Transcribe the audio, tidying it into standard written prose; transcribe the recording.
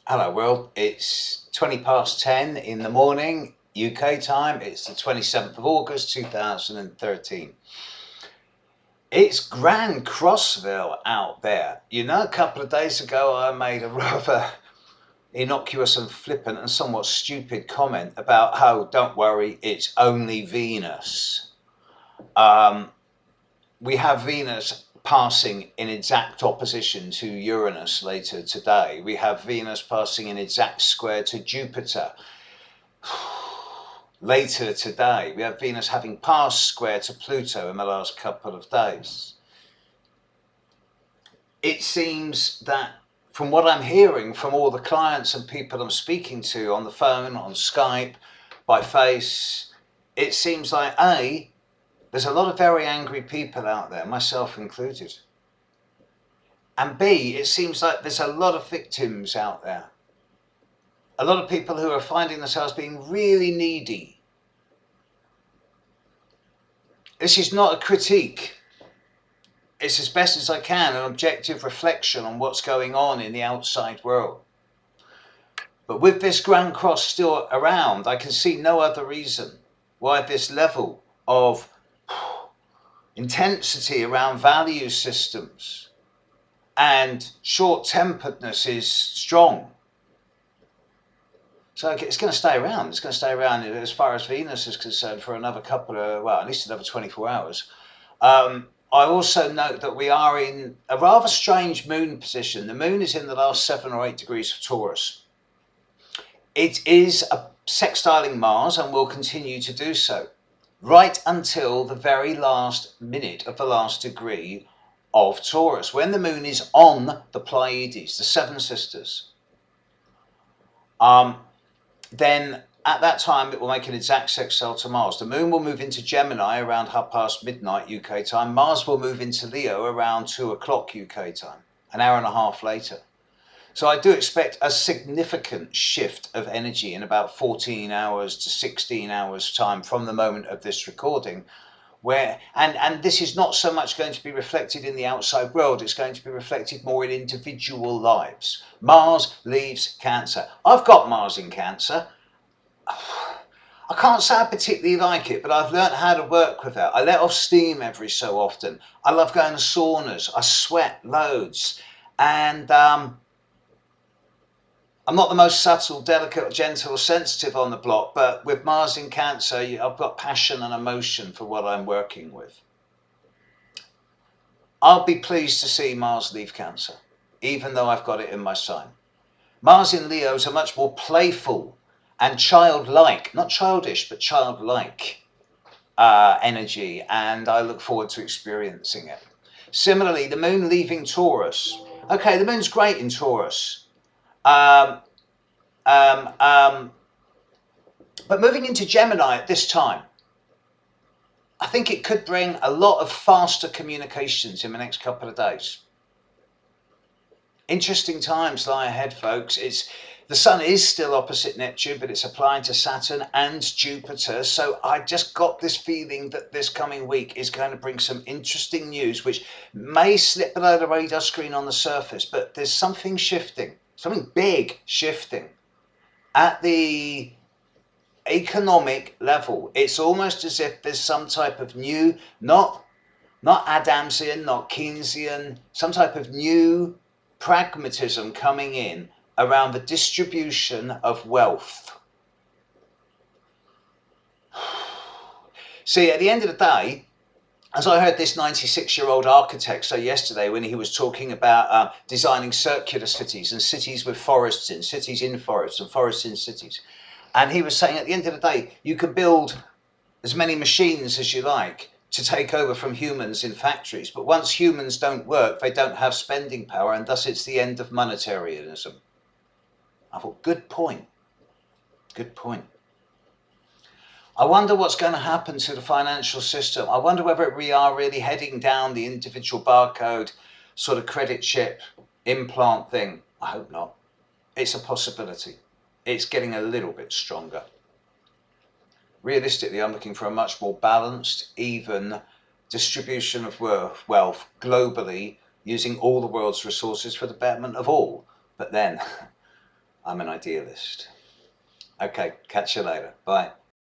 Hello world, it's 20 past 10 in the morning, UK time. It's the 27th of August 2013. It's Grand Crossville out there. You know, a couple of days ago I made a rather innocuous and flippant and somewhat stupid comment about how, don't worry, it's only Venus. We have Venus passing in exact opposition to Uranus later today. We have Venus passing in exact square to Jupiter later today. We have Venus having passed square to Pluto in the last couple of days. It seems that from what I'm hearing from all the clients and people I'm speaking to on the phone, on Skype, by face, it seems like there's a lot of very angry people out there, myself included. And B, it seems like there's a lot of victims out there. A lot of people who are finding themselves being really needy. This is not a critique. It's as best as I can an objective reflection on what's going on in the outside world. But with this Grand Cross still around, I can see no other reason why this level of intensity around value systems and short-temperedness is strong. So it's going to stay around. It's going to stay around as far as Venus is concerned for another couple of, well, at least another 24 hours. I also note that we are in a rather strange moon position. The moon is in the last 7 or 8 degrees of Taurus. It is sextiling Mars and will continue to do so right until the very last minute of the last degree of Taurus, when the moon is on the Pleiades, the Seven Sisters. Then at that time it will make an exact sextile to Mars. The moon will move into Gemini around midnight UK time. Mars will move into Leo around 2 o'clock UK time, an hour and a half later. So I do expect a significant shift of energy in about 14 hours to 16 hours time from the moment of this recording, where and this is not so much going to be reflected in the outside world, it's going to be reflected more in individual lives. Mars leaves Cancer. I've got Mars in Cancer. I can't say I particularly like it, but I've learned how to work with it. I let off steam every so often. I love going to saunas. I sweat loads. And I'm not the most subtle, delicate, gentle, sensitive on the block, but with Mars in Cancer, I've got passion and emotion for what I'm working with. I'll be pleased to see Mars leave Cancer, even though I've got it in my sign. Mars in Leo is a much more playful and childlike, not childish, but childlike energy, and I look forward to experiencing it. Similarly, the moon leaving Taurus. Okay, the moon's great in Taurus. But moving into Gemini at this time, I think it could bring a lot of faster communications in the next couple of days. Interesting times lie ahead, folks. The sun is still opposite Neptune, but it's applying to Saturn and Jupiter. So I just got this feeling that this coming week is going to bring some interesting news, which may slip below the radar screen on the surface, but there's something shifting. Something big shifting at the economic level. It's almost as if there's some type of new, not Adamsian, not Keynesian, some type of new pragmatism coming in around the distribution of wealth. See, at the end of the day, as I heard this 96-year-old architect say yesterday when he was talking about designing circular cities and cities with forests in, cities in forests and forests in cities. And he was saying at the end of the day, you can build as many machines as you like to take over from humans in factories. But once humans don't work, they don't have spending power, and thus it's the end of monetarianism. I thought, good point. Good point. I wonder what's going to happen to the financial system. I wonder whether we are really heading down the individual barcode sort of credit chip implant thing. I hope not. It's a possibility. It's getting a little bit stronger. Realistically, I'm looking for a much more balanced, even distribution of wealth globally, using all the world's resources for the betterment of all. But then, I'm an idealist. Okay, catch you later. Bye.